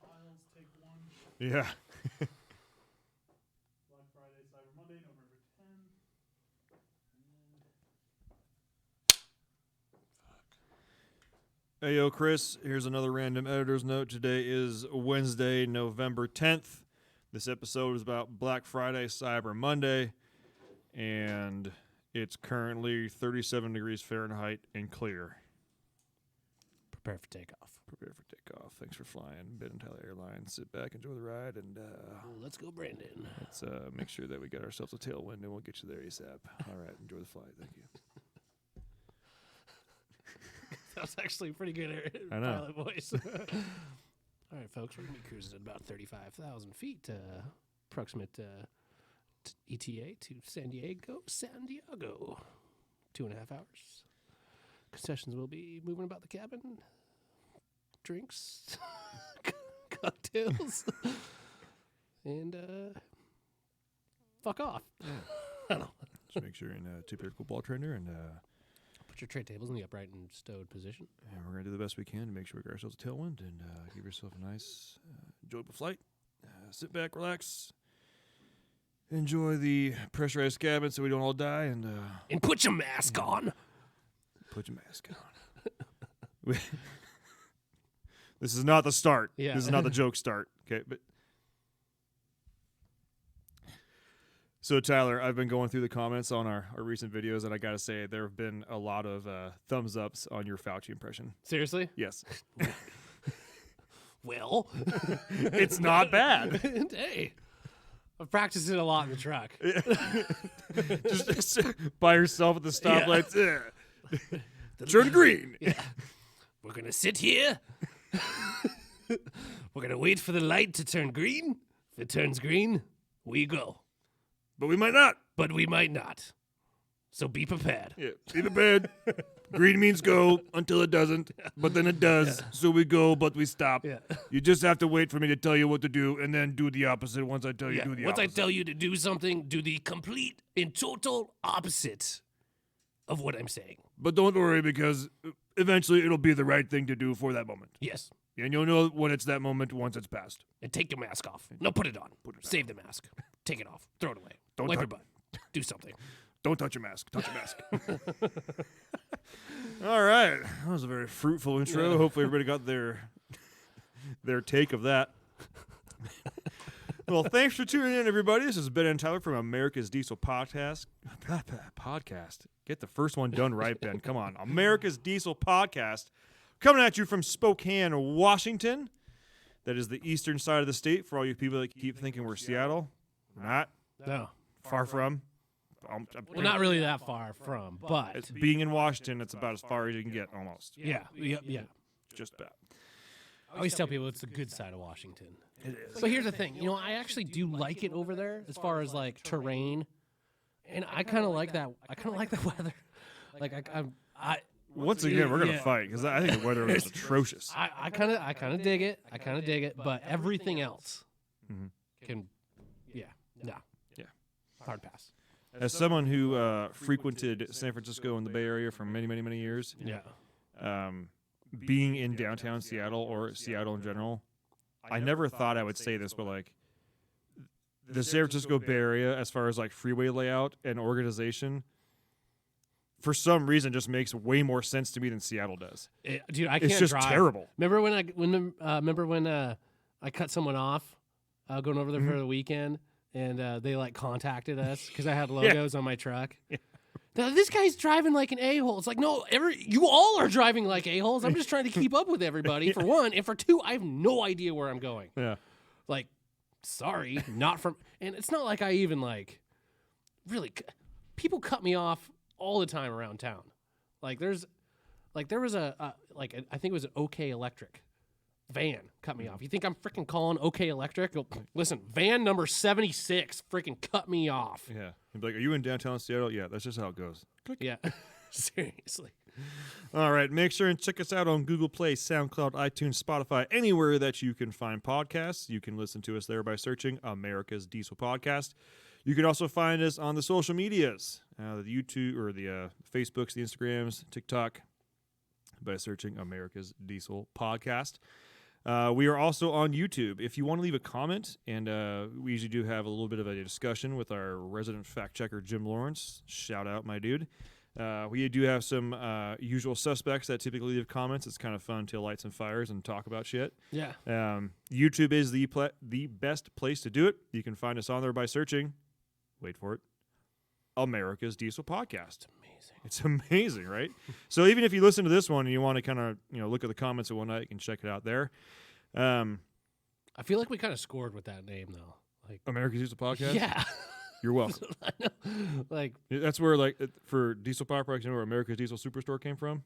Files, take one. Yeah. Black Friday, Cyber Monday, November 10th. Hey, yo, Chris, here's another random editor's note. Today is Wednesday, November 10th. This episode is about Black Friday, Cyber Monday, and it's currently 37 degrees Fahrenheit and clear. Prepare for takeoff. Prepare for takeoff. Thanks for flying. Ben and Tyler Airlines. Sit back, enjoy the ride, and Let's go, Brandon. let's make sure that we get ourselves a tailwind, and we'll get you there ASAP. All right, enjoy the flight. Thank you. That was actually a pretty good I know. pilot voice. All right, folks, we're going to be cruising at about 35,000 feet, approximate ETA to San Diego. 2.5 hours. Concessions will be moving about the cabin. Drinks, cocktails, and fuck off. Yeah. I don't know. Just make sure you're in a two-pair cool ball trainer, and Put your tray tables in the upright and stowed position. we're going to do the best we can to make sure we get ourselves a tailwind and give yourself a nice, enjoyable flight. Sit back, relax, enjoy the pressurized cabin so we don't all die, and put your mask on. put your mask on. This is not the start. Yeah. This is not the joke start. Okay, but so Tyler, I've been going through the comments on our recent videos, and I got to say there have been a lot of thumbs ups on your Fauci impression. Seriously? Yes. Well, It's not bad. hey, I've practiced it a lot in the truck. Just by yourself at the stoplights. Turn green. Yeah. We're going to sit here. We're going to wait for the light to turn green. If it turns green, we go. But we might not. But we might not. So be prepared. Yeah. Be prepared. Green means go until it doesn't, but then it does. So we go, but we stop. Yeah. You just have to wait for me to tell you what to do, and then do the opposite once I tell you to do the Once opposite. I tell you to do something, do the complete and total opposite of what I'm saying. But don't worry, because eventually it'll be the right thing to do for that moment. Yes. And you'll know when it's that moment once it's passed. And take your mask off. No, put it on. Put it Save the mask. Take it off. Throw it away. Don't Wipe touch- your butt. Do something. Don't touch your mask. Touch your mask. All right. That was a very fruitful intro. Yeah. Hopefully everybody got their take of that. Well, thanks for tuning in, everybody. This is Ben and Tyler from America's Diesel Podcast. Get the first one done right, Ben. Come on. America's Diesel Podcast. Coming at you from Spokane, Washington. That is the eastern side of the state for all you people that keep thinking we're Seattle. We're not. No. Far from. Well, not really that far from, but It's being in Washington, it's about as far as you can get, almost. yeah. Just about. I always tell people it's the good side of Washington. It is. But here's the thing, I actually do like it over there as far as like terrain, and I kind of like that. I kind of like the weather. Like I Once again, we're gonna Yeah. fight because I think the weather is atrocious. I kind of dig it. I kind of dig it, but everything else can, hard pass. As someone who frequented San Francisco and the Bay Area for many, many, many years, being in downtown Seattle or Seattle in general, I never thought I would say this, but like the San Francisco Bay Area, as far as like freeway layout and organization, for some reason just makes way more sense to me than Seattle does. Dude, I can't It's just drive. terrible. Remember when I cut someone off going over there for the weekend, and they like contacted us because I had logos on my truck. Yeah. Now, this guy's driving like an a-hole. It's like, no, you all are driving like a-holes. I'm just trying to keep up with everybody, for one. And for two, I have no idea where I'm going. Yeah. Like, sorry, not from... And it's not like I even, like, really... People cut me off all the time around town. Like, there was I think it was an OK Electric van cut me off. You think I'm freaking calling OK Electric? Go, listen, van number 76 freaking cut me off. Yeah. You'd be like, are you in downtown Seattle? Yeah, that's just how it goes. Click. Yeah. Seriously. All right. Make sure and check us out on Google Play, SoundCloud, iTunes, Spotify, anywhere that you can find podcasts. You can listen to us there by searching America's Diesel Podcast. You can also find us on the social medias, the YouTube or the Facebooks, the Instagrams, TikTok, by searching America's Diesel Podcast. We are also on YouTube. If you want to leave a comment, and we usually do have a little bit of a discussion with our resident fact checker, Jim Lawrence. Shout out, my dude. We do have some usual suspects that typically leave comments. It's kind of fun to light some fires and talk about shit. Yeah. YouTube is the best place to do it. You can find us on there by searching, wait for it, America's Diesel Podcast. It's amazing, right? So even if you listen to this one and you want to kind of look at the comments and whatnot, you can check it out there. I feel like we kind of scored with that name though. Like America's Diesel Podcast. Yeah. You're welcome. I know. Like That's where for Diesel Power Products, you know where America's Diesel Superstore came from?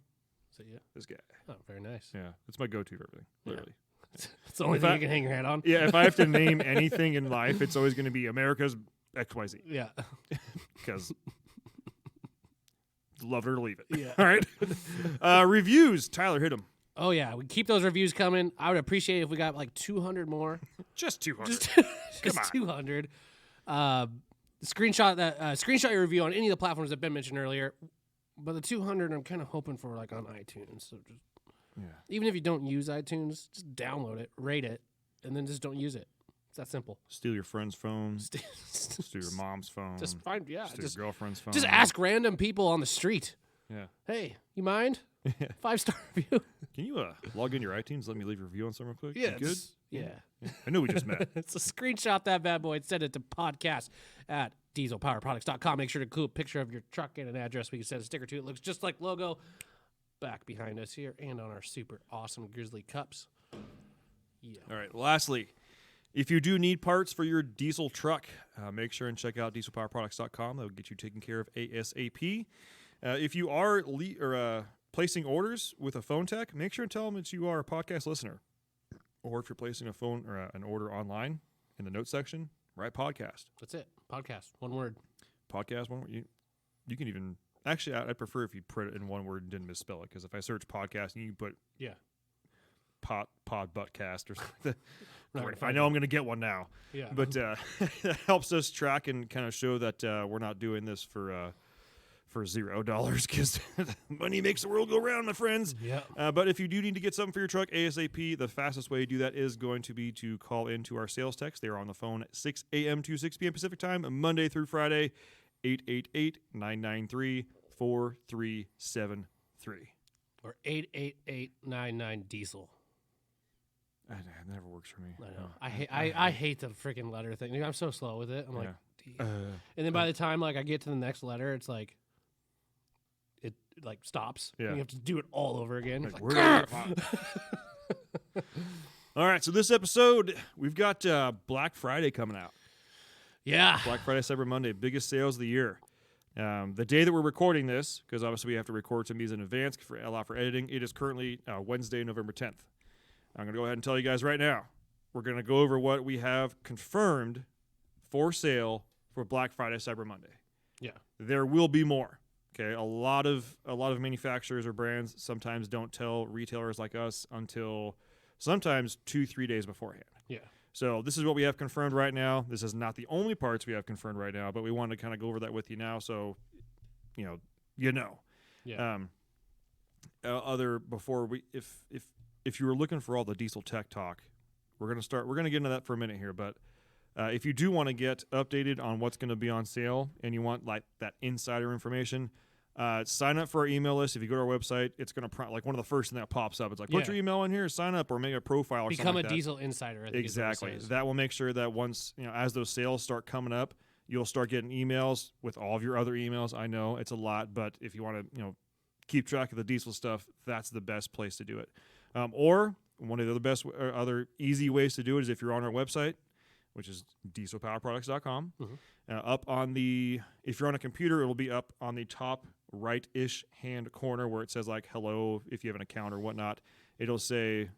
so yeah. This guy. Oh, very nice. Yeah, it's my go-to for everything. Literally. It's the only thing you can hang your hat on. Yeah, if I have to name anything in life, it's always going to be America's XYZ. Yeah. Because love it or leave it. Yeah. All right. Reviews. Tyler, hit them. Oh yeah, we keep those reviews coming. I would appreciate it if we got like 200 more. Just 200. Just on. 200. Screenshot your review on any of the platforms that have been mentioned earlier. But the 200, I'm kind of hoping for like on iTunes. So just even if you don't use iTunes, just download it, rate it, and then just don't use it. It's that simple. Steal your friend's phone. Steal your mom's phone. Just find Steal your girlfriend's phone. Just ask random people on the street. Yeah. Hey, you mind? 5-star review. Can you log in your iTunes? Let me leave a review on something real quick. Yeah. You good? Yeah. I know we just met. So screenshot that bad boy and send it to podcast at dieselpowerproducts.com. Make sure to include a picture of your truck and an address. We can send a sticker to. It looks just like logo back behind us here and on our super awesome Grizzly cups. Yeah. All right. Lastly, if you do need parts for your diesel truck, make sure and check out dieselpowerproducts.com. That will get you taken care of ASAP. If you are placing orders with a phone tech, make sure and tell them that you are a podcast listener. Or if you're placing a phone or an order online in the notes section, write podcast. That's it. Podcast. One word. Podcast, one word. You can even... Actually, I'd prefer if you put it in one word and didn't misspell it, because if I search podcast and you put pod buttcast or something, I know I'm going to get one now. Yeah. But it helps us track and kind of show that we're not doing this for $0, because money makes the world go round, my friends. Yeah. But if you do need to get something for your truck ASAP, the fastest way to do that is going to be to call into our sales techs. They are on the phone at 6 a.m. to 6 p.m. Pacific time, Monday through Friday, 888-993-4373. Or 88899 diesel. That never works for me. I know. I hate the freaking letter thing. I'm so slow with it. I'm like, and then by the time like I get to the next letter, it's like it like stops. Yeah. And you have to do it all over again. Like, It's where did I- All right, so this episode, we've got Black Friday coming out. yeah. Black Friday, Cyber Monday, biggest sales of the year. The day that we're recording this, because obviously we have to record some of these in advance for editing, it is currently Wednesday, November 10th. I'm going to go ahead and tell you guys right now, we're going to go over what we have confirmed for sale for Black Friday, Cyber Monday. Yeah. There will be more. Okay, a lot of manufacturers or brands sometimes don't tell retailers like us until sometimes 2-3 days beforehand. Yeah. So this is what we have confirmed right now. This is not the only parts we have confirmed right now, but we wanted to kind of go over that with you now, so you know. Yeah. If you were looking for all the diesel tech talk, we're gonna get into that for a minute here, but if you do want to get updated on what's going to be on sale and you want like that insider information, sign up for our email list. If you go to our website, it's going to prompt like one of the first thing that pops up. It's like, put your email in here, sign up, or make a profile or Become something like a that. diesel insider. I think Exactly. Is what it says. That will make sure that once, as those sales start coming up, you'll start getting emails with all of your other emails. I know it's a lot, but if you want to, keep track of the diesel stuff, that's the best place to do it. Or one of the other easy ways to do it is if you're on our website, which is dieselpowerproducts.com. Mm-hmm. If you're on a computer, it'll be up on the top right-ish hand corner where it says like hello, if you have an account or whatnot. It'll say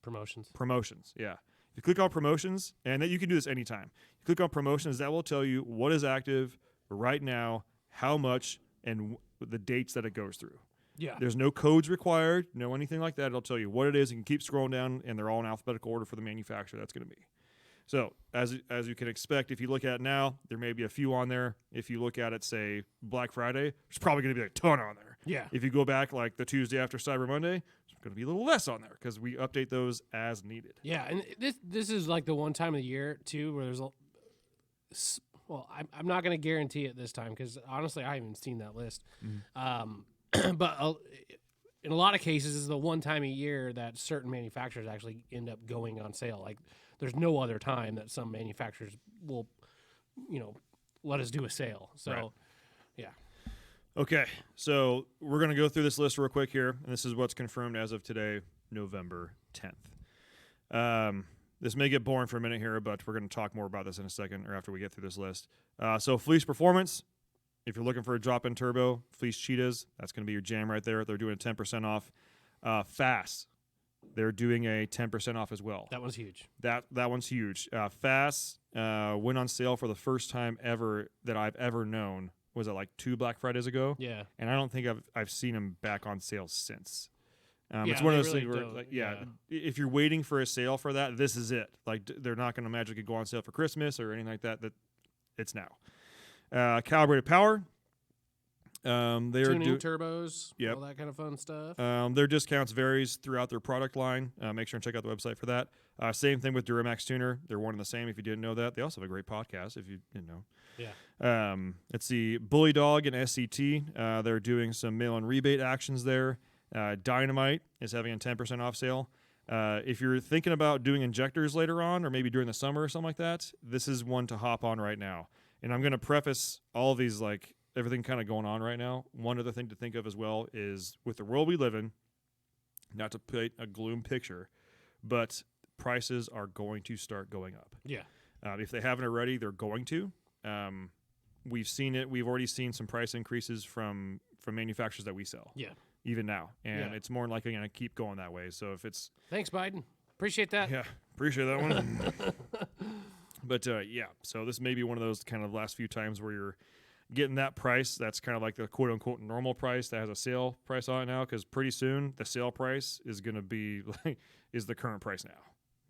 promotions. Yeah. If you click on promotions, and that you can do this anytime. You click on promotions, that will tell you what is active right now, how much, and the dates that it goes through. Yeah. There's no codes required, no anything like that. It'll tell you what it is. You can keep scrolling down, and they're all in alphabetical order for the manufacturer that's going to be. So as you can expect, if you look at it now, there may be a few on there. If you look at it, say, Black Friday, there's probably going to be a ton on there. Yeah. If you go back like the Tuesday after Cyber Monday, it's going to be a little less on there because we update those as needed. Yeah, and this is like the one time of the year too where there's well, I'm not going to guarantee it this time because honestly I haven't seen that list. But in a lot of cases, this is the one time a year that certain manufacturers actually end up going on sale. Like, there's no other time that some manufacturers will, let us do a sale. So, Right. yeah. Okay, so we're going to go through this list real quick here, and this is what's confirmed as of today, November 10th. This may get boring for a minute here, but we're going to talk more about this in a second or after we get through this list. So Fleece Performance, if you're looking for a drop-in turbo, Fleece Cheetahs, that's going to be your jam right there. They're doing a 10% off. Fast, they're doing a 10% off as well. That one's huge. That one's huge. Fast went on sale for the first time ever that I've ever known. Was it like 2 Black Fridays ago? Yeah. And I don't think I've seen them back on sale since. Yeah, it's one of they those really things where, don't. like, if you're waiting for a sale for that, this is it. Like, they're not going to magically go on sale for Christmas or anything like that. That it's now. Calibrated Power. They're Tuning turbos, Yep. all that kind of fun stuff. Their discounts varies throughout their product line. Make sure and check out the website for that. Same thing with Duramax Tuner. They're one and the same if you didn't know that. They also have a great podcast if you didn't know. Yeah. Let's see. Bully Dog and SCT. They're doing some mail-in rebate actions there. Dynamite is having a 10% off sale. If you're thinking about doing injectors later on or maybe during the summer or something like that, this is one to hop on right now. And I'm going to preface all of these, like, everything kind of going on right now. One other thing to think of as well is with the world we live in, not to paint a gloom picture, but prices are going to start going up. Yeah. If they haven't already, they're going to. We've seen it. We've already seen some price increases from manufacturers that we sell. Yeah. Even now. And Yeah. it's more likely going to keep going that way. So if it's... Thanks, Biden. Appreciate that. Yeah, appreciate that one. But, yeah, so this may be one of those kind of last few times where you're getting that price. That's kind of like the quote-unquote normal price that has a sale price on it now, because pretty soon the sale price is going to be like is the current price now,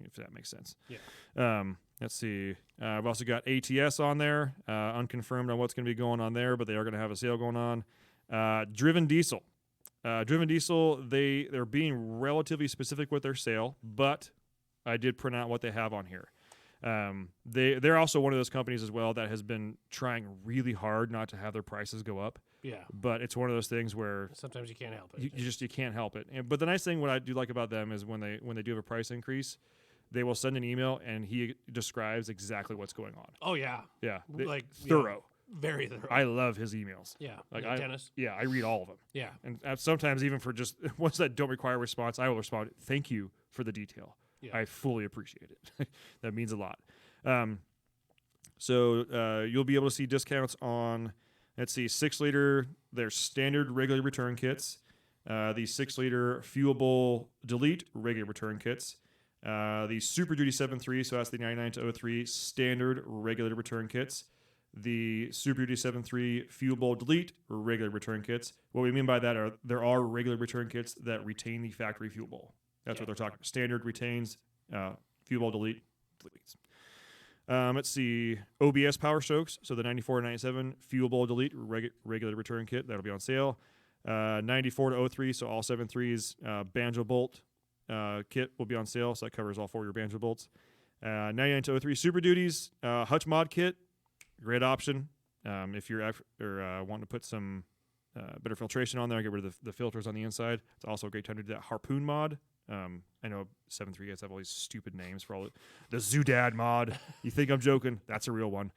if that makes sense. Yeah. Let's see. I've also got ATS on there, unconfirmed on what's going to be going on there, but they are going to have a sale going on. Driven Diesel. Driven Diesel, they're being relatively specific with their sale, but I did print out what they have on here. They're also one of those companies as well that has been trying really hard not to have their prices go up. Yeah. But it's one of those things where Sometimes you can't help it. you can't help it. But the nice thing, what I do like about them is when they do have a price increase, they will send an email and he describes exactly what's going on. Oh, yeah. Yeah, Like, thorough. Very thorough. I love his emails. Yeah. Like Dennis. Yeah, I read all of them. Yeah. And sometimes even for just ones that don't require a response, I will respond, thank you for the detail. Yeah. I fully appreciate it. That means a lot. So you'll be able to see discounts on, let's see, 6-liter, their standard regular return kits, the 6-liter fuelable delete regular return kits, the Super Duty 7.3, so that's the 99 to 03 standard regular return kits, the Super Duty 7.3 fuelable delete regular return kits. What we mean by that are there are regular return kits that retain the factory fuel bowl. That's what they're talking about. Standard retains, fuel bowl deletes. Let's see, OBS Power Strokes, so the 94 to 97 fuel bowl delete regular return kit, that'll be on sale. 94 to 03, so all 7.3s, banjo bolt kit will be on sale, so that covers all 4 of your banjo bolts. 99 to 03 Super Duties, Hutch mod kit, great option. If you're wanting to put some better filtration on there, get rid of the filters on the inside. It's also a great time to do that Harpoon mod. I know 7.3 guys have all these stupid names for all the Zoodad mod. You think I'm joking? That's a real one.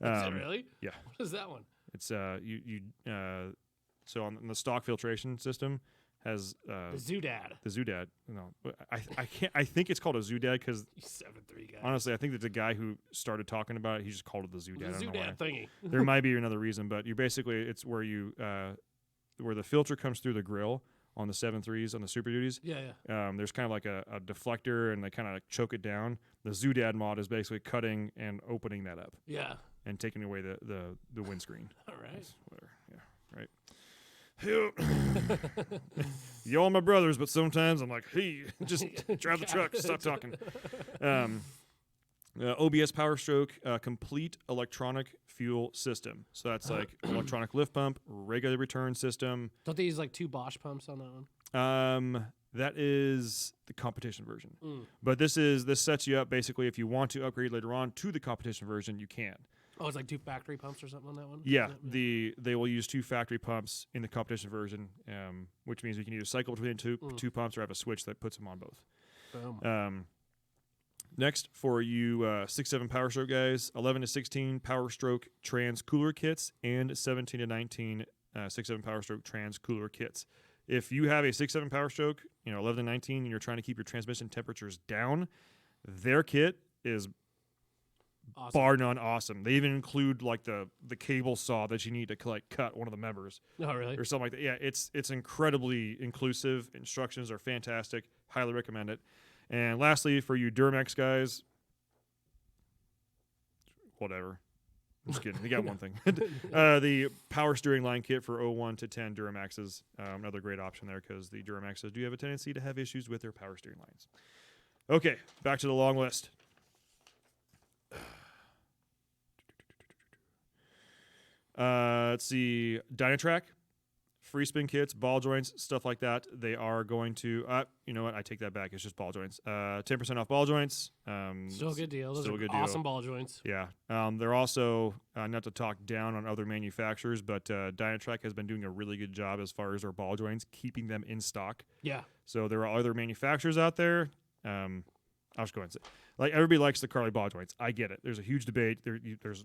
Is it really? Yeah. What is that one? It's so on the stock filtration system has The Zoodad. the Zoodad. No, I can't. I think it's called a Zoodad because 7.3 guy. honestly, I think that the guy who started talking about it, he just called it the Zoodad. The I don't know why. Zoodad thingy. There might be another reason, but you basically it's where you where the filter comes through the grill on the 7.3s on the Super Duties. Yeah. There's kind of like a deflector, and they kind of like choke it down. The Zoodad mod is basically cutting and opening that up Yeah. and taking away the windscreen. All right. That's whatever. Yeah, right. Y'all my brothers, but sometimes I'm like, hey, just drive the truck, stop talking. OBS Power Stroke complete electronic fuel system. So that's like electronic lift pump, regular return system. Don't they use like 2 Bosch pumps on that one? That is the competition version. Mm. But this sets you up basically if you want to upgrade later on to the competition version, you can. Oh, it's like 2 factory pumps or something on that one? Yeah, they will use 2 factory pumps in the competition version, which means you can either cycle between two pumps or have a switch that puts them on both. Boom. Next, for you 6-7 Power Stroke guys, 11 to 16 Power Stroke trans cooler kits and 17 to 19 6-7 Power Stroke trans cooler kits. If you have a 6-7 Power Stroke, 11 to 19, and you're trying to keep your transmission temperatures down, their kit is Awesome. bar none awesome. They even include like the cable saw that you need to like cut one of the members Oh, really? or something like that. Yeah, it's incredibly inclusive. Instructions are fantastic. Highly recommend it. And lastly, for you Duramax guys, whatever. I'm just kidding. They got one thing. The power steering line kit for 01 to 10 Duramaxes. Another great option there because the Duramaxes do have a tendency to have issues with their power steering lines. Okay, back to the long list. Let's see. Dynatrack, free spin kits, ball joints, stuff like that. They are going to, you know what? I take that back. It's just ball joints. 10% off ball joints. Still a good deal. Those still are a good deal. awesome ball joints. Yeah. They're also, not to talk down on other manufacturers, but Dynatrack has been doing a really good job as far as their ball joints, keeping them in stock. Yeah. So there are other manufacturers out there. I'll just go ahead and say, like, everybody likes the Carly ball joints. I get it. There's a huge debate. There's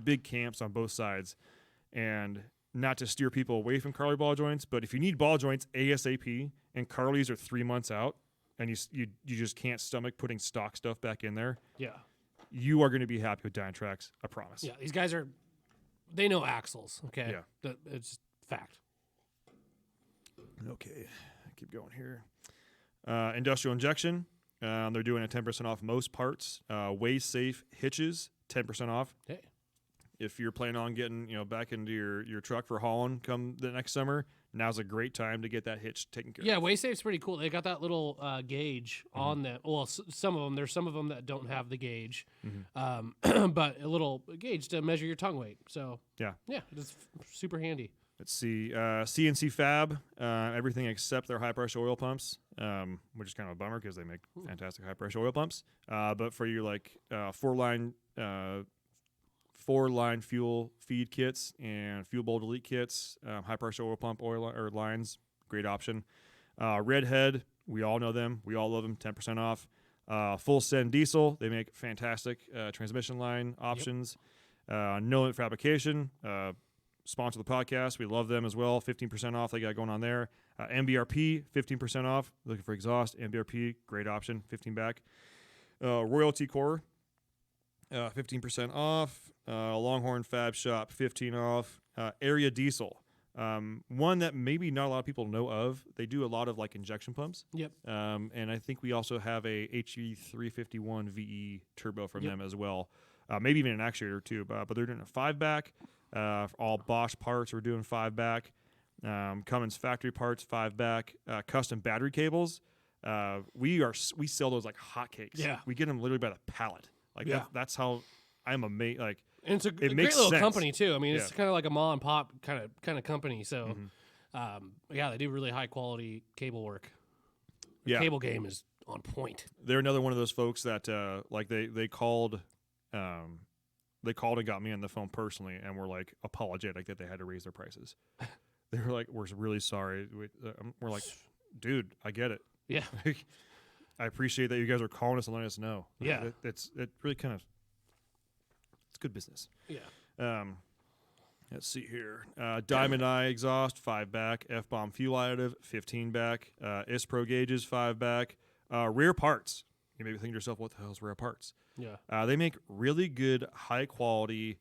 big camps on both sides, and not to steer people away from Carly ball joints, but if you need ball joints ASAP and Carly's are 3 months out, and you just can't stomach putting stock stuff back in there, Yeah. you are going to be happy with Dynatracks. I promise. Yeah. These guys they know axles. Okay. Yeah. It's fact. Okay, keep going here. Industrial injection. They're doing a 10% off most parts. Way safe hitches, 10% off. Hey. If you're planning on getting back into your truck for hauling come the next summer, now's a great time to get that hitch taken care of. Yeah, WaySafe's pretty cool. They got that little gauge on that. Well, some of them. There's some of them that don't have the gauge, but a little gauge to measure your tongue weight. So Yeah. it's super handy. Let's see. CNC Fab, everything except their high-pressure oil pumps, which is kind of a bummer because they make fantastic high-pressure oil pumps. But for your four-line fuel feed kits and fuel bowl delete kits, high-pressure oil pump or lines, great option. Redhead, we all know them. We all love them, 10% off. Full Send Diesel, they make fantastic transmission line options. No Limit Fabrication, sponsor the podcast. We love them as well. 15% off they got going on there. MBRP, 15% off. Looking for exhaust, MBRP, great option, 15 back. Royalty Core, 15% off. Longhorn Fab Shop, 15 off. Area Diesel, one that maybe not a lot of people know of. They do a lot of like injection pumps. Yep. And I think we also have a HE351 VE turbo from them as well. Maybe even an actuator too. But they're doing a 5-back. All Bosch parts, we're doing 5-back. Cummins factory parts, 5-back. Custom battery cables. We sell those like hotcakes. Yeah. We get them literally by the pallet. Like that's how I'm amazed. Like, and it's a great makes little sense. company too. I mean, it's kind of like a mom and pop kind of company. So, they do really high quality cable work. The cable game is on point. They're another one of those folks that they called. They called and got me on the phone personally and were like apologetic that they had to raise their prices. They were like, "We're really sorry." We're like, "Dude, I get it. Yeah, I appreciate that you guys are calling us and letting us know. Yeah, it really kind of it's good business." Yeah. Let's see here. Diamond Eye exhaust, 5-back. F-bomb fuel additive, 15-back. ISPRO gauges, 5-back. Rear parts. You may be thinking to yourself, what the hell is rear parts? Yeah. They make really good, high quality.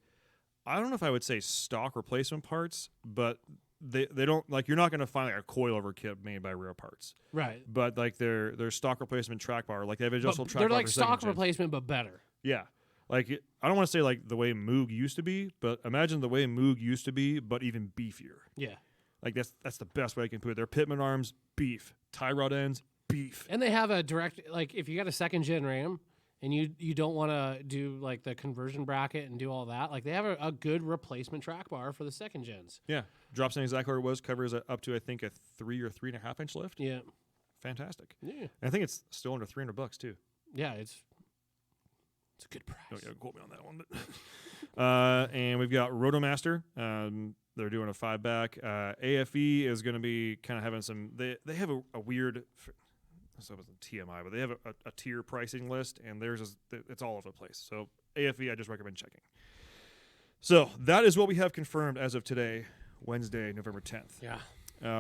I don't know if I would say stock replacement parts, but they don't like you're not going to find like a coilover kit made by Rear Parts, right? But like their stock replacement track bar, like they have adjustable track bar. They're bar like for stock second gen. replacement, but better. Yeah, like I don't want to say like the way Moog used to be, but imagine the way Moog used to be, but even beefier. Yeah, like that's the best way I can put it. Their pitman arms, beef. Tie rod ends, beef. And they have a direct, like if you got a second gen Ram and you don't want to do like the conversion bracket and do all that, like they have a good replacement track bar for the second gens. Yeah, drops in exactly where it was. Covers up to I think a 3 or 3.5 inch lift. Yeah, fantastic. yeah. And I think it's still under $300 too. Yeah, it's a good price. Don't quote me on that one. But and we've got Rotomaster. They're doing a 5-back. AFE is going to be kind of having some. They have a weird. So it wasn't TMI, but they have a tier pricing list, and theirs is it's all over the place. So AFE, I just recommend checking. So that is what we have confirmed as of today, Wednesday, November 10th. Yeah.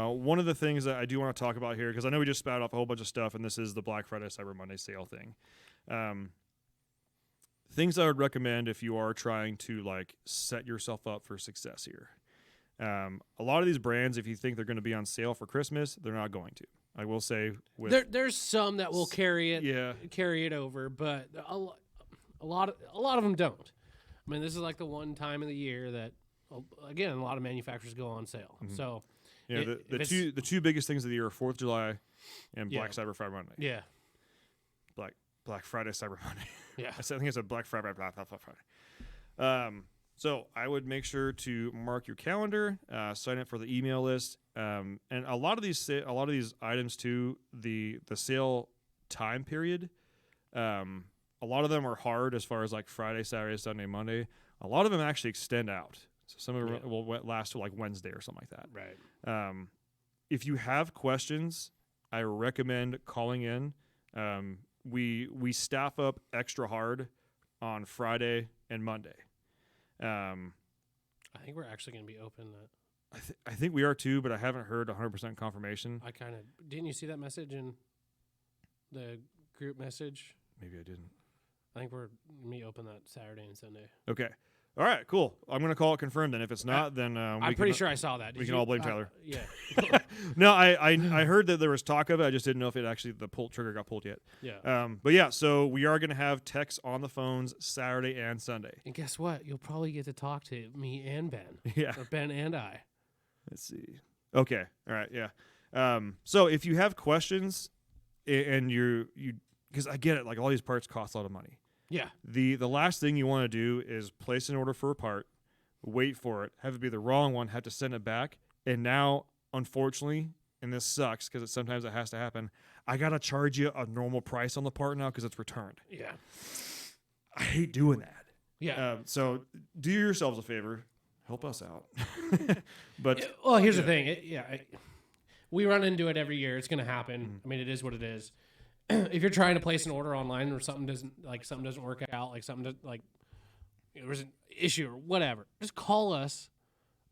One of the things that I do want to talk about here, because I know we just spouted off a whole bunch of stuff, and this is the Black Friday, Cyber Monday sale thing. Things I would recommend if you are trying to like set yourself up for success here. A lot of these brands, if you think they're going to be on sale for Christmas, they're not going to. I will say there's some that will carry it over, but a lot of them don't. I mean, this is like the one time of the year that, again, a lot of manufacturers go on sale. Mm-hmm. So yeah, the two biggest things of the year are 4th of July and Black Cyber Monday. Yeah, Black Friday, Cyber Monday. Yeah, I think it's a Black Friday, Black Friday. So I would make sure to mark your calendar, sign up for the email list, and a lot of these items too. The sale time period, a lot of them are hard as far as like Friday, Saturday, Sunday, Monday. A lot of them actually extend out. So some of them will last to like Wednesday or something like that. Right. If you have questions, I recommend calling in. We staff up extra hard on Friday and Monday. I think we're actually going to be open. I think we are too, but I haven't heard 100% confirmation. Didn't you see that message in the group message? Maybe I didn't. I think we're me open that Saturday and Sunday. Okay. All right, cool. I'm going to call it confirmed then. If it's not, then I'm pretty sure I saw that. We can all blame Tyler. Yeah. No, I heard that there was talk of it. I just didn't know if it actually the trigger got pulled yet. Yeah. But yeah, so we are going to have techs on the phones Saturday and Sunday. And guess what? You'll probably get to talk to me and Ben. Yeah. Or Ben and I. Let's see. Okay. All right. Yeah. So if you have questions and you because I get it, like all these parts cost a lot of money. Yeah. The last thing you want to do is place an order for a part, wait for it, have it be the wrong one, have to send it back, and now, unfortunately, and this sucks because sometimes it has to happen, I got to charge you a normal price on the part now because it's returned. Yeah. I hate doing that. Yeah. So do yourselves a favor. Help us out. But well, here's the thing. We run into it every year. It's going to happen. Mm-hmm. I mean, it is what it is. If you're trying to place an order online or something doesn't work out, like something there's an issue or whatever, just call us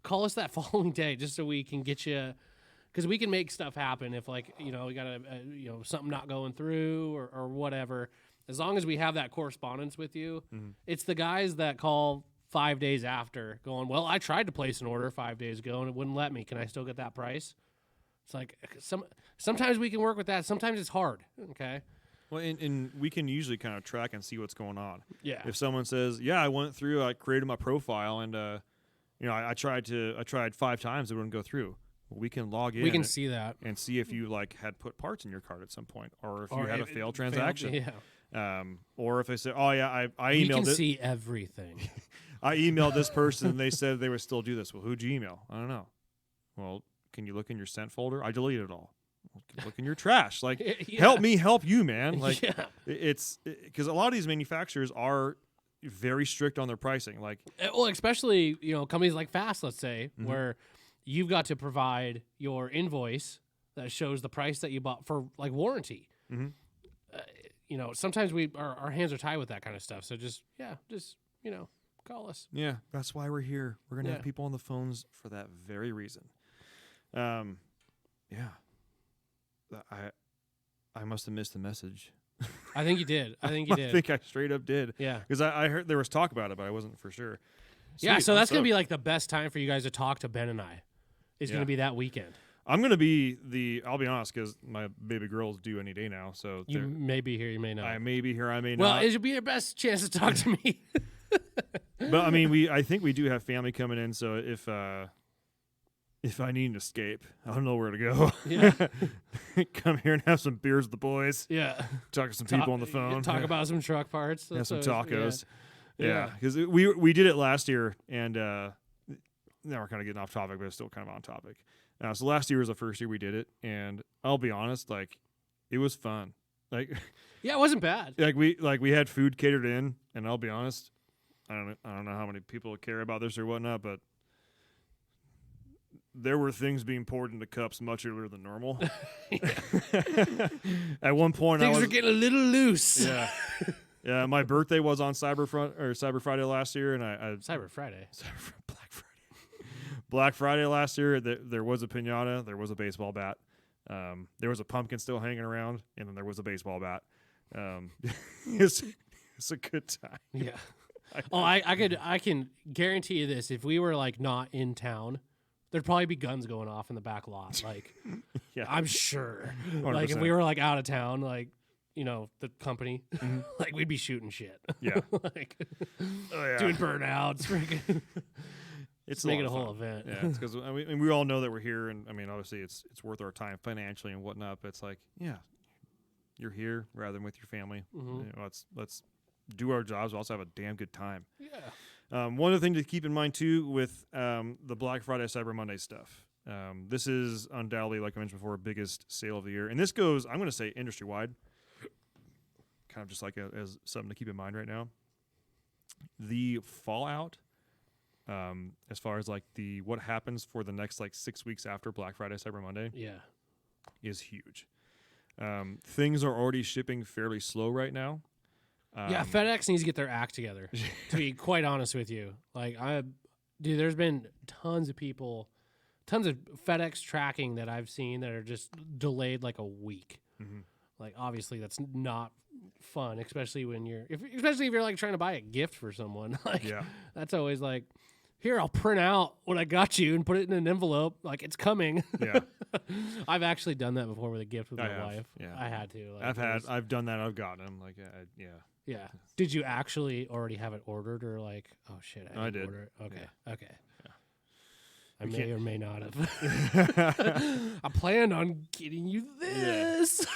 that following day just so we can get you, because we can make stuff happen if we got something not going through or whatever. As long as we have that correspondence with you, mm-hmm. It's the guys that call 5 days after going, well, I tried to place an order 5 days ago and it wouldn't let me. Can I still get that price? It's like sometimes we can work with that. Sometimes it's hard. Okay. Well, and we can usually kind of track and see what's going on. Yeah. If someone says, "Yeah, I went through, I created my profile, and I tried 5 times, it wouldn't go through." Well, we can log in. We can see that and see if you had put parts in your cart at some point, or if you had a failed transaction. Yeah. Or if they say, "Oh yeah, I emailed." We can see everything. I emailed this person, and they said they would still do this. Well, who'd you email? I don't know. Well, can you look in your sent folder? I deleted it all. Look in your trash. Like, yeah. Help me help you, man. Like, yeah. It's because a lot of these manufacturers are very strict on their pricing. Like, well, especially companies like Fast, let's say, mm-hmm. where you've got to provide your invoice that shows the price that you bought for like warranty. Mm-hmm. Sometimes our hands are tied with that kind of stuff. So just call us. Yeah, that's why we're here. We're gonna have people on the phones for that very reason. Yeah. I must have missed the message. I think you did. I think I straight up did. Yeah. Because I heard there was talk about it, but I wasn't for sure. Sweet, yeah, so that's going to be like the best time for you guys to talk to Ben and I. It's going to be that weekend. I'm going to be I'll be honest, because my baby girl's due any day now. So you may be here, you may not. I may be here, I may not. not. Well, it should be your best chance to talk to me. But I mean, I think we do have family coming in, so if if I need an escape, I don't know where to go. Yeah. Come here and have some beers with the boys. Yeah. Talk to some people on the phone. Talk about some truck parts. Have some That's tacos. Yeah. Yeah, because we did it last year, and now we're kind of getting off topic, but it's still kind of on topic. So last year was the first year we did it, and I'll be honest, like it was fun. Like Yeah, it wasn't bad. we had food catered in, and I'll be honest, I don't know how many people care about this or whatnot, but there were things being poured into cups much earlier than normal. At one point, Things were getting a little loose. Yeah. Yeah, my birthday was on Cyber Friday last year, and Cyber Friday. Black Friday last year. There was a piñata, there was a baseball bat, there was a pumpkin still hanging around, and then there was a baseball bat. It's a good time. Yeah. I can guarantee you this: if we were like not in town, there'd probably be guns going off in the back lot. Like, Yeah, I'm sure. 100%. Like if we were like out of town, like. The company, like we'd be shooting shit. Yeah. Like doing burnouts. It's making a lot of whole fun. event. Yeah, it's because we all know that we're here, and I mean, obviously, it's worth our time financially and whatnot. But it's like, yeah, you're here rather than with your family. Mm-hmm. Let's do our jobs. But also have a damn good time. Yeah. One other thing to keep in mind too with the Black Friday, Cyber Monday stuff. This is undoubtedly, like I mentioned before, biggest sale of the year, and this goes, I'm going to say, industry wide. Kind of just like as something to keep in mind right now. The fallout, as far as like what happens for the next like 6 weeks after Black Friday, Cyber Monday, is huge. Things are already shipping fairly slow right now. Yeah, FedEx needs to get their act together. To be quite honest with you, like there's been tons of FedEx tracking that I've seen that are just delayed like a week. Mm-hmm. Like obviously that's not fun, especially if you're like trying to buy a gift for someone. Like that's always like, here, I'll print out what I got you and put it in an envelope. Like it's coming. Yeah. I've actually done that before with a gift with my wife. Yeah. I had to. Like, I've done that. I've gotten them. Like, yeah. Yeah. Did you actually already have it ordered or like, oh shit, I did. Order it? Okay. Yeah. Okay. Yeah. I may or may not have. I planned on getting you this. Yeah.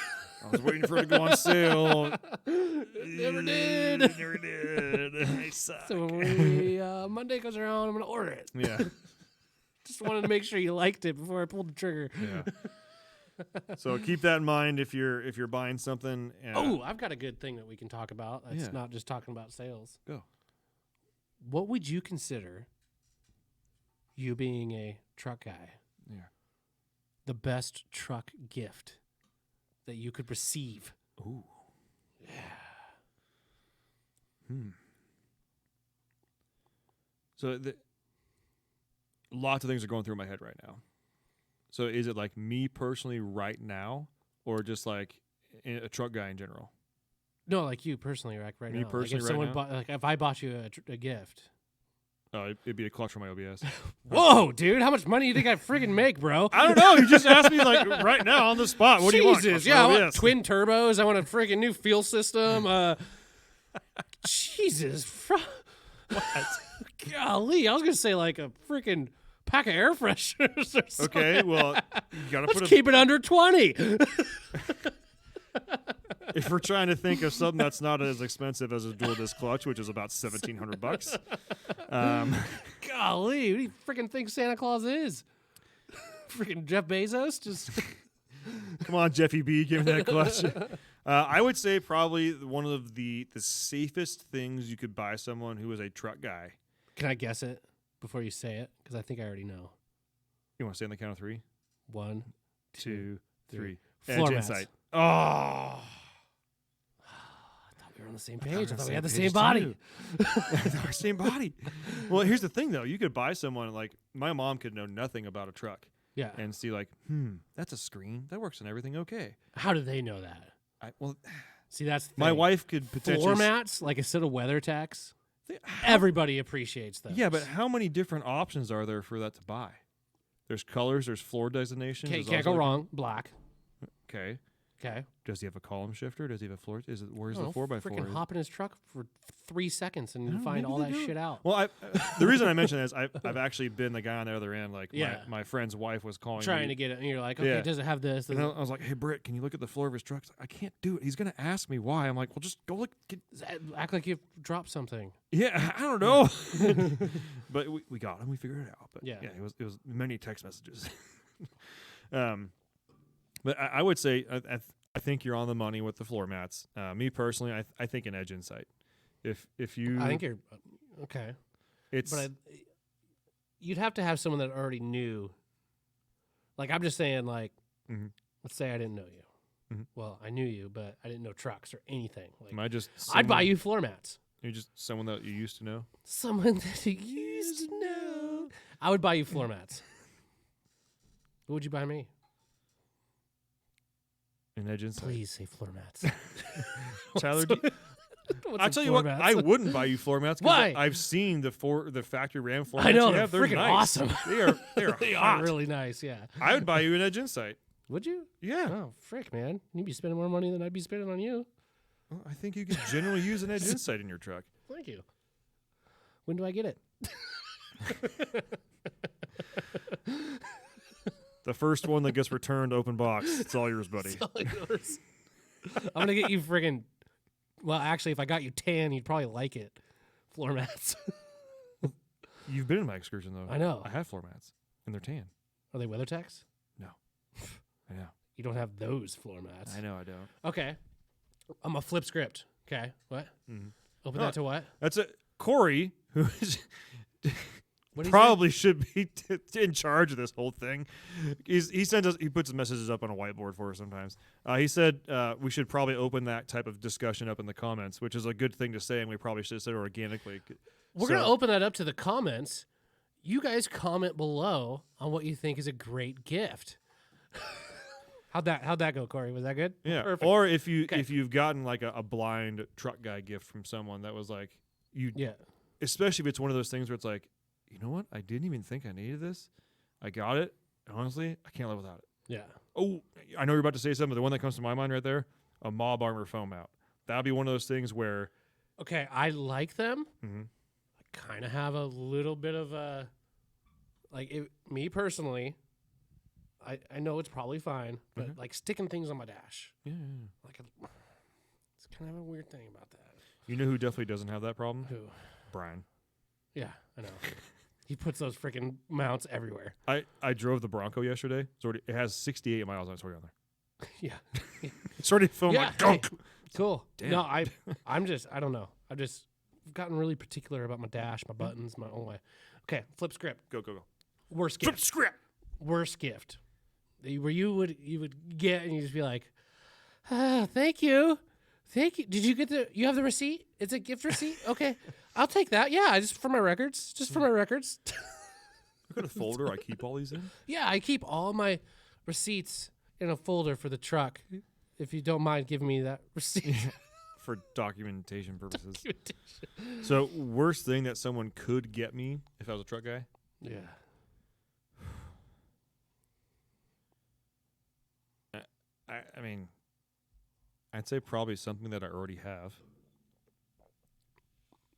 I was waiting for it to go on sale. Never did. Never did. I suck. So when Monday comes around, I'm going to order it. Yeah. Just wanted to make sure you liked it before I pulled the trigger. Yeah. So keep that in mind if you're buying something. I've got a good thing that we can talk about. That's not just talking about sales. Go. What would you consider, you being a truck guy, the best truck gift that you could receive? Ooh. Yeah. So lots of things are going through my head right now. So is it like me personally right now, or just like a truck guy in general? No, like you personally, right now. Me personally, like if someone like if I bought you a gift. Oh, it'd be a clutch for my OBS. Whoa, dude! How much money do you think I friggin' make, bro? I don't know. You just asked me like right now on the spot. What do you want? Yeah, I want twin turbos. I want a friggin' new fuel system. Jesus, what? Golly, I was gonna say like a freaking pack of air fresheners or something. Okay, well, you gotta keep it under 20. If we're trying to think of something that's not as expensive as a dual disc clutch, which is about $1,700. Golly, who do you freaking think Santa Claus is? Freaking Jeff Bezos? Just come on, Jeffy B, give me that clutch. I would say probably one of the safest things you could buy someone who is a truck guy. Can I guess it before you say it? Because I think I already know. You want to say on the count of 3? 1, 2, 3. Floor Edge mats. Insight. Oh. I thought we were on the same page. I thought we had the same body. Our same body. Well, here's the thing, though. You could buy someone, like, my mom could know nothing about a truck. Yeah. And see, like, that's a screen. That works on everything okay. How do they know that? See, that's the my thing. wife could potentially... Floor mats, like instead of WeatherTechs, everybody appreciates those. Yeah, but how many different options are there for that to buy? There's colors. There's floor designations. Okay, can't go wrong. Black. Okay. Okay. Does he have a column shifter? Does he have a floor? Where's the Oh, 4x4? freaking hop in his truck for 3 seconds and I don't know, find maybe all they that do. shit out. Well, the reason I mention this, I've actually been the guy on the other end. Like, Yeah. my friend's wife was calling Trying me. to get it, and you're like, okay, Yeah. does it have this? And I was like, hey, Britt, can you look at the floor of his truck? He's like, I can't do it. He's going to ask me why. I'm like, well, just go look. Act like you dropped something. Yeah, I don't know. But we got him. We figured it out. But Yeah. it was many text messages. But I would say I think you're on the money with the floor mats. Me personally, I think an edge insight. If you, I think you're okay. it's But you'd have to have someone that already knew. Like, I'm just saying, like, Mhm. let's say I didn't know you. Mhm. Well, I knew you, but I didn't know trucks or anything. Like, am I just I'd buy someone- you floor mats. You're just someone that you used to know. Someone that you used to know. I would buy you floor mats. What would you buy me? An edge insight. Please say floor mats. Tyler, What's I'll in tell you floor what, mats? I wouldn't buy you floor mats. Why? I've seen the factory ram floor I mats know, you they're have. They're freaking nice. awesome. They are They hot. are really nice, yeah. I would buy you an edge insight. Would you? Yeah. Oh, frick, man. You'd be spending more money than I'd be spending on you. Well, I think you could generally use an edge insight in your truck. Thank you. When do I get it? The first one that gets returned, open box. It's all yours, buddy. It's all yours. I'm going to get you friggin'. Well, actually, if I got you tan, you'd probably like it. Floor mats. You've been in my excursion, though. I know. I have floor mats, and they're tan. Are they WeatherTechs? No. I know. You don't have those floor mats. I know I don't. Okay. I'm a flip script. Okay. What? Mhm. Open No. that to what? That's it. Corey, who is What did he say? probably should be in charge of this whole thing. He sends us. He puts his messages up on a whiteboard for us sometimes. He said we should probably open that type of discussion up in the comments, which is a good thing to say, and we probably should say it organically. We're going to open that up to the comments. You guys comment below on what you think is a great gift. How'd that go, Corey? Was that good? Yeah. Perfect. Or if Okay. you've gotten like a blind truck guy gift from someone that was like Yeah. especially if it's one of those things where it's like, you know what? I didn't even think I needed this. I got it. Honestly, I can't live without it. Yeah. Oh, I know you're about to say something, but the one that comes to my mind right there, a Mob Armor foam mount. That'd be one of those things where Okay, I like them. Mhm. I kind of have a little bit of a me personally. I know it's probably fine, but Okay. like sticking things on my dash, yeah. like it's kind of a weird thing about that. You know who definitely doesn't have that problem? Who? Brian. Yeah, I know. He puts those freaking mounts everywhere. I drove the Bronco yesterday. It has 68 miles on it. It's already on there. Yeah. It's already filmed Yeah, like gunk. Cool. Damn. No, I'm just I don't know. I've just gotten really particular about my dash, my buttons, my own way. Okay, flip script. Go. Worst Flip gift. script. Worst gift. Where you would get and you just be like, thank you. Thank you. Did you get you have the receipt? It's a gift receipt? Okay. I'll take that. Yeah, just for my records. Just for my records. I got a folder I keep all these in. Yeah, I keep all my receipts in a folder for the truck. If you don't mind giving me that receipt. For documentation purposes. So, worst thing that someone could get me if I was a truck guy? Yeah. I mean, I'd say probably something that I already have.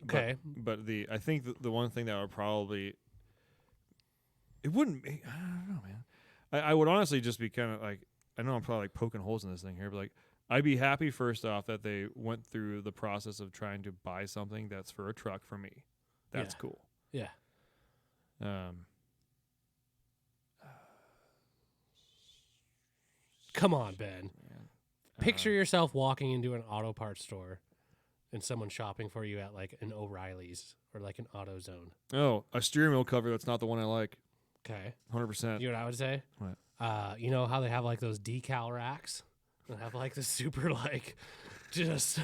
Okay. But I think the one thing that would probably, it wouldn't be, I don't know, man. I would honestly just be kind of like, I know I'm probably like poking holes in this thing here, but like, I'd be happy first off that they went through the process of trying to buy something that's for a truck for me. That's Yeah. cool. Yeah. Come on, Ben. Man. Picture yourself walking into an auto parts store and someone shopping for you at like an O'Reilly's or like an AutoZone. Oh, a steering wheel cover that's not the one I like. Okay. 100%. You know what I would say? What? You know how they have like those decal racks? They have like the super like just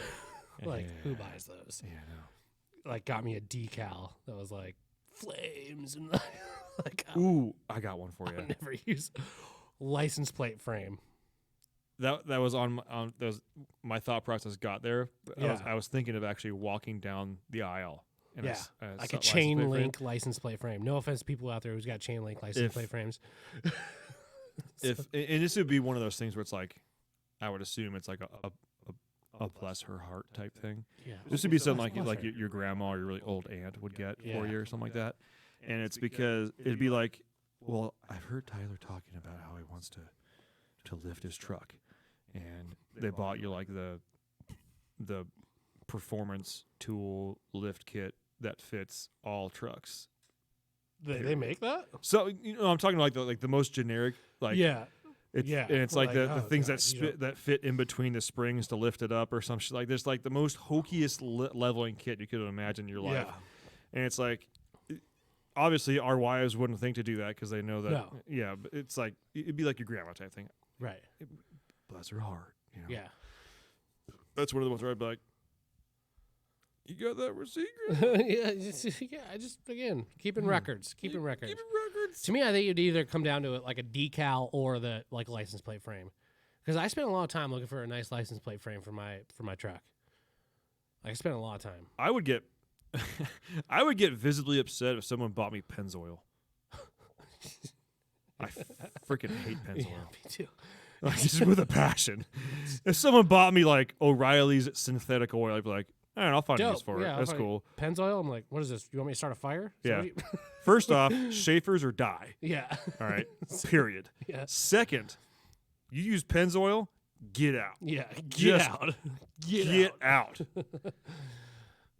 like who buys those? Yeah, no. Like got me a decal that was like flames and like Ooh, I got one for I you. would never use license plate frame. That was that was my thought process got there. Yeah. I was thinking of actually walking down the aisle. in Yeah, a like a license chain plate frame. link license plate frame. No offense to people out there who's got chain link license If- plate frames. And this would be one of those things where it's like, I would assume it's like a bless her heart type thing. Yeah. This would be something Bless like her. your grandma or your really old aunt would get Yeah. for you or something like that. And it's because it'd be like, well, I've heard Tyler talking about how he wants to lift his truck, and they bought you like the performance tool lift kit that fits all trucks. They make that? So I'm talking like the most generic, like Yeah. it's, Yeah. and it's like the oh, things God, that fit in between the springs to lift it up or some shit. Like there's like the most hokiest leveling kit you could imagine in your life, Yeah. and it's like obviously our wives wouldn't think to do that because they know that. No. Yeah, but it's like it'd be like your grandma type thing. Right. Bless her heart. You know? Yeah. That's one of the ones where I'd be like, you got that receipt? I just again keeping records. Keeping records. Keeping records. To me, I think it'd either come down to it like a decal or the like license plate frame, because I spent a lot of time looking for a nice license plate frame for my truck. I spent a lot of time. I would get visibly upset if someone bought me Pennzoil. I freaking hate Pennzoil. Yeah, me too. Like, just with a passion. If someone bought me like O'Reilly's synthetic oil, I'd be like, all right, I'll find a use Dope. for Yeah, it. I'll That's find- cool. Pennzoil. I'm like, what is this? You want me to start a fire? Is that Yeah. what you- First off, Schaefer's or die. yeah. All right. Period. Yeah. Second, you use Pennzoil, get out. Yeah. Get Just out. Get out.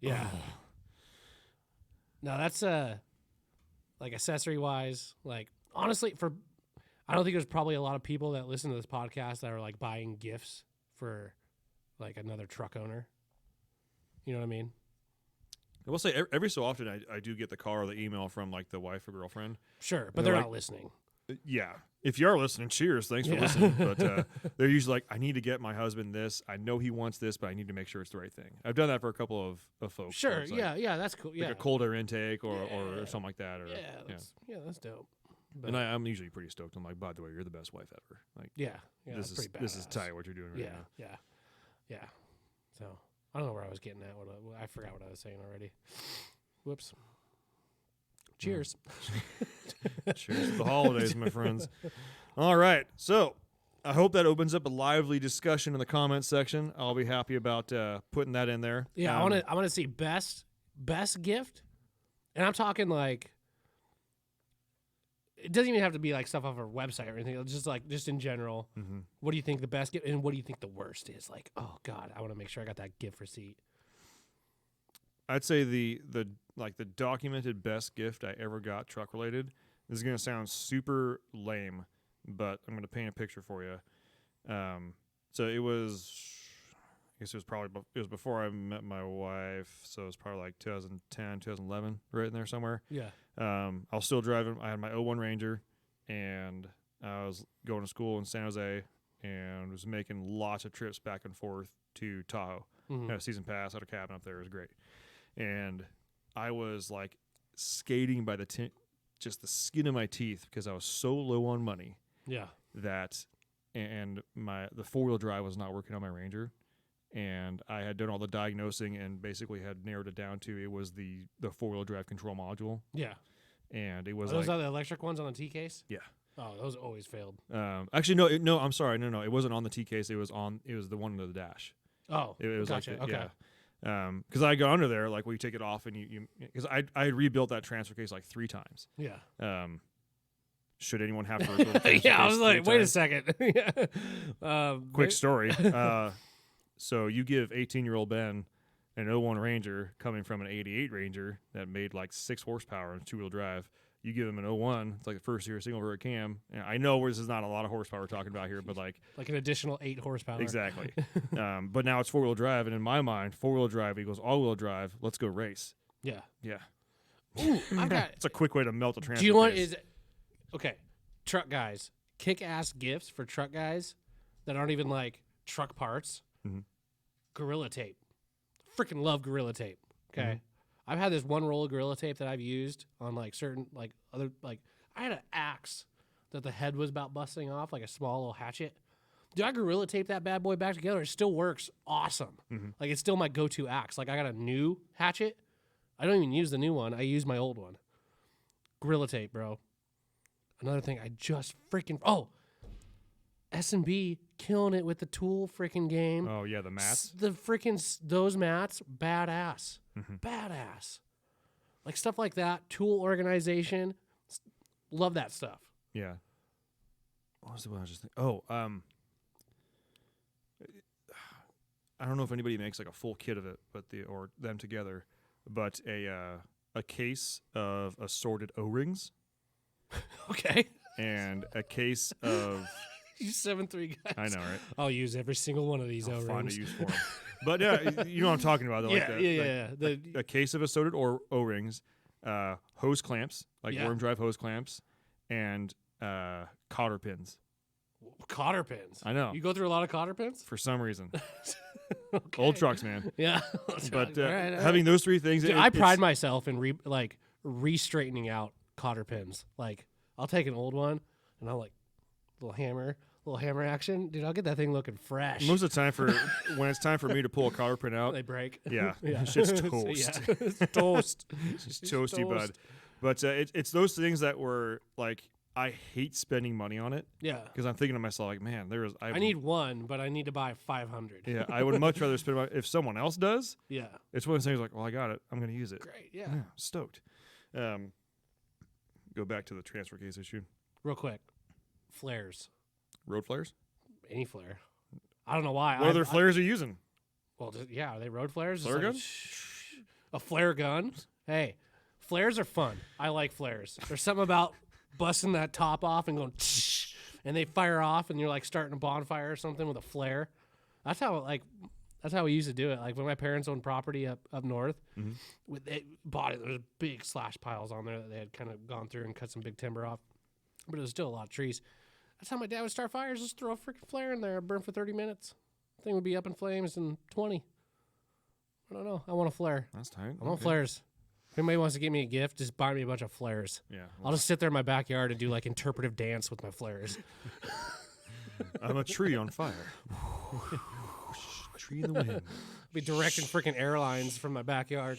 Yeah. No, that's like accessory wise, like honestly, I don't think there's probably a lot of people that listen to this podcast that are like buying gifts for like another truck owner. You know what I mean? I will say every so often I do get the call or the email from like the wife or girlfriend. Sure, but They're they're like- not listening. Yeah. If you are listening, cheers. Thanks for Yeah. listening. But they're usually like, I need to get my husband this. I know he wants this, but I need to make sure it's the right thing. I've done that for a couple of folks. Sure, where it's like, yeah, that's cool. Yeah, Like a cold air intake or Yeah. something like that. Or, that's dope. But And I'm usually pretty stoked. I'm like, by the way, you're the best wife ever. Like, yeah, that's this pretty is badass. tight what you're doing right Yeah, now. yeah. So I don't know where I was getting at. I forgot what I was saying already. Whoops. Cheers. Cheers to the holidays, my friends. All right. So I hope that opens up a lively discussion in the comments section. I'll be happy about putting that in there. Yeah, I want to see best gift, and I'm talking like it doesn't even have to be like stuff off our website or anything. It's just in general. Mm-hmm. What do you think the best gift, and what do you think the worst is? Like, oh God, I want to make sure I got that gift receipt. I'd say the documented best gift I ever got truck related. This is gonna sound super lame, but I'm gonna paint a picture for you. So it was, I guess it was before I met my wife, so it was probably like 2010, 2011, right in there somewhere. Yeah. I was still driving. I had my 01 Ranger, and I was going to school in San Jose, and was making lots of trips back and forth to Tahoe. Mhm. Had a season pass, had a cabin up there. It was great. And I was like skating by just the skin of my teeth because I was so low on money Yeah. that, and the 4-wheel drive was not working on my Ranger. And I had done all the diagnosing and basically had narrowed it down to it was the 4-wheel drive control module. Yeah. And it was Those like, are the electric ones on the T case. yeah. Oh, those always failed. Actually, no, I'm sorry. No, it wasn't on the T case. It was the one under the dash. Oh, It was gotcha. like, the, Okay. yeah. Because I got under there, like where you take it off and because I rebuilt that transfer case like 3 times. Yeah. Should anyone have to rebuild the transfer Yeah, I case was 3 like, wait a times? second. Yeah. Quick story. So you give 18-year-old Ben an 01 Ranger coming from an 88 Ranger that made like 6 horsepower and 2-wheel drive. You give him an 01, it's like the first year single rear cam. And I know this is not a lot of horsepower we're talking about here, but like an additional 8 horsepower. exactly. But now it's 4-wheel drive, and in my mind, 4-wheel drive equals all-wheel drive. Let's go race. Yeah. Yeah, Ooh, I've got. it's a quick way to melt a transfer. Do you want case. okay? Truck guys, kick-ass gifts for truck guys that aren't even like truck parts. Mhm. Gorilla tape. Freaking love Gorilla tape. Okay. I've had this one roll of Gorilla tape that I've used on like certain like other like I had an axe that the head was about busting off, like a small little hatchet. Dude, I Gorilla tape that bad boy back together. It still works awesome. Like it's still my go-to axe. Like I got a new hatchet. I don't even use the new one. I use my old one. Gorilla tape, bro. Another thing I just freaking S&B killing it with the Tool freaking game. Oh yeah, the mats. The freaking those mats, badass, Mhm. badass. Like stuff like that. Tool organization, love that stuff. Yeah. What was the one I was just thinking? Oh, I don't know if anybody makes like a full kit of it, but or them together, but a case of assorted O-rings Okay, and a case of you 7'3" guys. I know, right? I'll use every single one of these I'll find a O-rings. use for them. But yeah, you know what I'm talking about. Though, Yeah. A case of assorted O-rings, hose clamps, like Yeah. worm drive hose clamps, and cotter pins. Cotter pins. I know. You go through a lot of cotter pins. For some reason. Okay. Old trucks, man. Yeah. But All right. having those three things, Dude, I pride myself in re-straightening out cotter pins. Like, I'll take an old one and I'll little hammer action. Dude, I'll get that thing looking fresh. most of the time when it's time for me to pull a cotter pin out, They break. yeah, Yeah. shit's toast. Yeah. It's toast. It's toasty, bud. toast. But it's those things that were like, I hate spending money on it Yeah. because I'm thinking to myself, like, man, I need one, but I need to buy 500. Yeah, I would much rather spend money. If someone else does, Yeah. it's one of those things like, well, I got it. I'm going to use it. Great. Yeah. Yeah, stoked. Go back to the transfer case issue. Real quick. Flares. Road flares? Any flare. I don't know why. What other flares are you using? Well, are they road flares? Flare It's like gun? a flare gun? Hey, flares are fun. I like flares. There's something about busting that top off and going, and they fire off, and you're like starting a bonfire or something with a flare. That's how we used to do it. Like when my parents owned property up north, they bought it. There was big slash piles on there that they had kind of gone through and cut some big timber off, but it was still a lot of trees. That's how my dad would start fires. Just throw a freaking flare in there, burn for 30 minutes. Thing would be up in flames in 20. I don't know. I want a flare. That's tight. I want flares. If anybody wants to give me a gift, just buy me a bunch of flares. Yeah. I'll just sit there in my backyard and do like interpretive dance with my flares. I'm a tree on fire. Tree in the wind. Be directing freaking airlines from my backyard.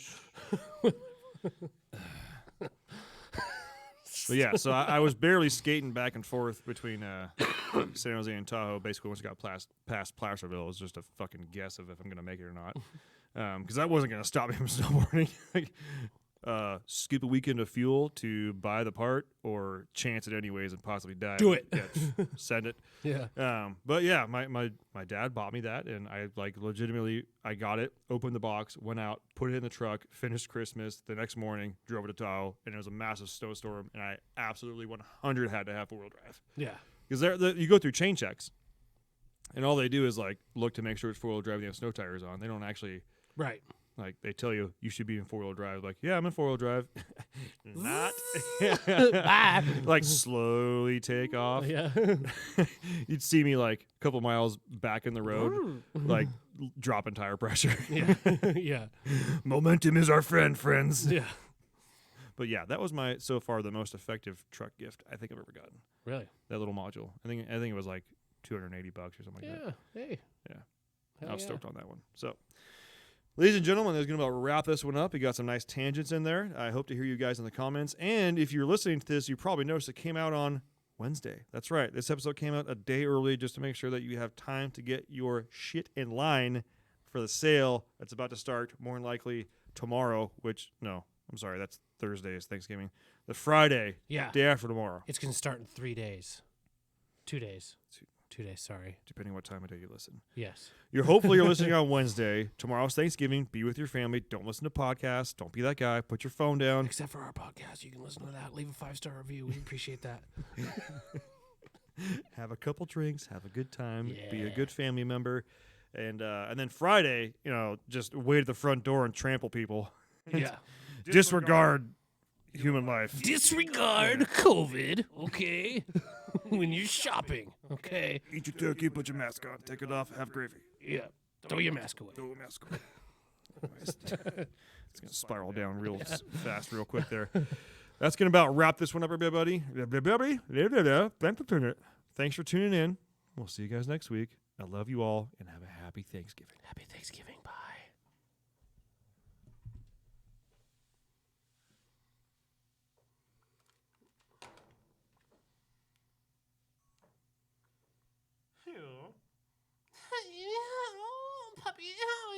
But yeah, so I was barely skating back and forth between San Jose and Tahoe. Basically, once I got past Placerville, it was just a fucking guess of if I'm going to make it or not. Because that wasn't going to stop me from snowboarding. Skip a weekend of fuel to buy the part or chance it anyways and possibly die. Do it. Yeah, send it. Yeah. But yeah, my dad bought me that, and I legitimately I got it, opened the box, went out, put it in the truck, finished Christmas. The next morning, drove it to Tahoe, and it was a massive snowstorm, and I absolutely 100 had to have four-wheel drive. Yeah. Because you go through chain checks, and all they do is look to make sure it's four-wheel drive and they have snow tires on. They don't actually Right. they tell you should be in four-wheel drive. Like, yeah, I'm in four-wheel drive. Not. Slowly take off. Yeah. You'd see me a couple miles back in the road, dropping tire pressure. Yeah. Yeah. Momentum is our friend, friends. Yeah. But yeah, that was so far the most effective truck gift I think I've ever gotten. Really? That little module. I think it was $280 or something like that. Yeah. Hey. Yeah. Hell I was yeah. stoked on that one. So, ladies and gentlemen, that's going to wrap this one up. We got some nice tangents in there. I hope to hear you guys in the comments. And if you're listening to this, you probably noticed it came out on Wednesday. That's right. This episode came out a day early just to make sure that you have time to get your shit in line for the sale that's about to start more than likely tomorrow, I'm sorry, that's Thursday is Thanksgiving. The Friday, Yeah. day after tomorrow, It's going to start in 3 days. 2 days. 2 days, sorry. depending what time of day you listen. Yes. Hopefully you're listening on Wednesday. Tomorrow's Thanksgiving. Be with your family. Don't listen to podcasts. Don't be that guy. Put your phone down. Except for our podcast. You can listen to that. Leave a 5-star review. We appreciate that. Have a couple drinks. Have a good time. Be a Yeah. good family member. And then Friday, just wait at the front door and trample people. Yeah. Disregard human life. Disregard COVID, okay? When you're shopping, okay? Eat your turkey. Put your mask on. Take it off. Have gravy. Yeah. Throw your mask away. Throw a mask on. It's going to spiral down real fast, real quick there. That's going to about wrap this one up, everybody. Thanks for tuning in. We'll see you guys next week. I love you all, and have a happy Thanksgiving. Happy Thanksgiving. Bye. Yeah. puppy. Oh,